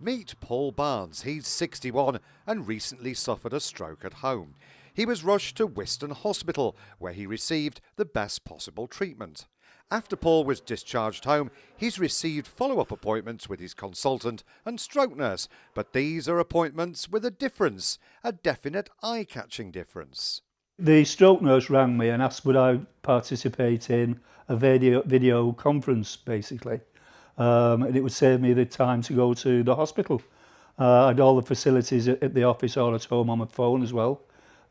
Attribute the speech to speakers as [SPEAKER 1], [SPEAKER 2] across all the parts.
[SPEAKER 1] Meet Paul Barnes. He's 61 and recently suffered a stroke at home. He was rushed to Wiston Hospital, where he received the best possible treatment. After Paul was discharged home, he's received follow-up appointments with his consultant and stroke nurse, but these are appointments with a difference, a definite eye-catching difference.
[SPEAKER 2] The stroke nurse rang me and asked would I participate in a video conference, basically. And it would save me the time to go to the hospital. I had all the facilities at the office or at home on my phone as well,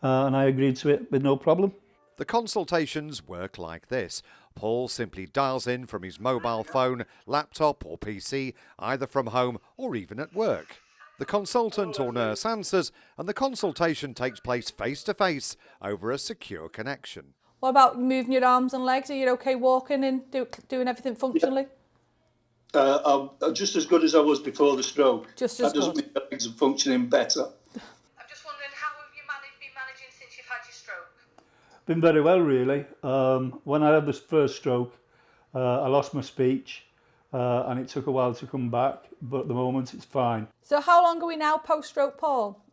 [SPEAKER 2] and I agreed to it with no problem.
[SPEAKER 1] The consultations work like this. Paul simply dials in from his mobile phone, laptop or PC, either from home or even at work. The consultant or nurse answers and the consultation takes place face-to-face over a secure connection.
[SPEAKER 3] What about moving your arms and legs? Are you okay walking and doing everything functionally?
[SPEAKER 4] I'm just as good as I was before the stroke.
[SPEAKER 3] Just as
[SPEAKER 4] that doesn't
[SPEAKER 3] good.
[SPEAKER 4] mean my legs are functioning better.
[SPEAKER 3] I'm just wondering, how have you been managing since you've had your stroke?
[SPEAKER 2] Been very well, really. When I had this first stroke, I lost my speech and it took a while to come back, but at the moment it's fine.
[SPEAKER 3] So how long are we now post-stroke, Paul?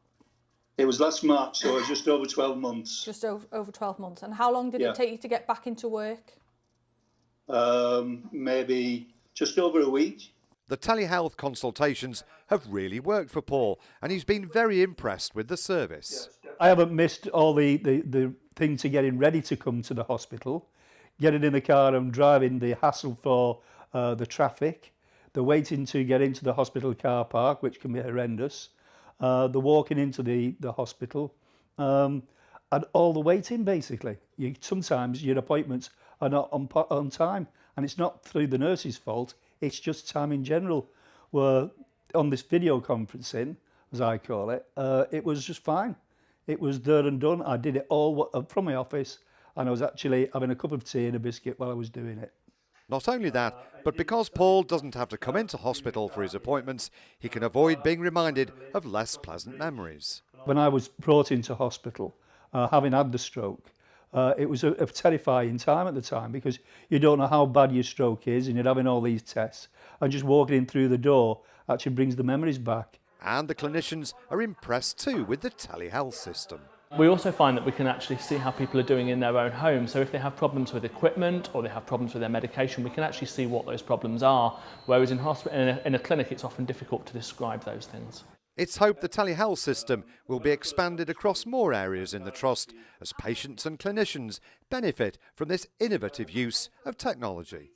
[SPEAKER 4] It was last March, so just over 12 months.
[SPEAKER 3] Just over 12 months. And how long did it take you to get back into work?
[SPEAKER 4] Maybe just over a week.
[SPEAKER 1] The telehealth consultations have really worked for Paul and he's been very impressed with the service.
[SPEAKER 2] I haven't missed all the thing to getting ready to come to the hospital, getting in the car and driving, the hassle for the traffic, the waiting to get into the hospital car park, which can be horrendous, the walking into the hospital, and all the waiting, basically. Sometimes your appointments are not on time, and it's not through the nurse's fault, it's just time in general. Where on this video conferencing, as I call it, it was just fine. It was there and done. I did it all from my office, and I was actually having a cup of tea and a biscuit while I was doing it.
[SPEAKER 1] Not only that, but because Paul doesn't have to come into hospital for his appointments, he can avoid being reminded of less pleasant memories.
[SPEAKER 2] When I was brought into hospital, having had the stroke, it was a terrifying time at the time because you don't know how bad your stroke is and you're having all these tests, and just walking in through the door actually brings the memories back.
[SPEAKER 1] And the clinicians are impressed too with the telehealth system.
[SPEAKER 5] We also find that we can actually see how people are doing in their own home. So if they have problems with equipment or they have problems with their medication, we can actually see what those problems are. Whereas in hospital, in a clinic, it's often difficult to describe those things.
[SPEAKER 1] It's hoped the telehealth system will be expanded across more areas in the Trust as patients and clinicians benefit from this innovative use of technology.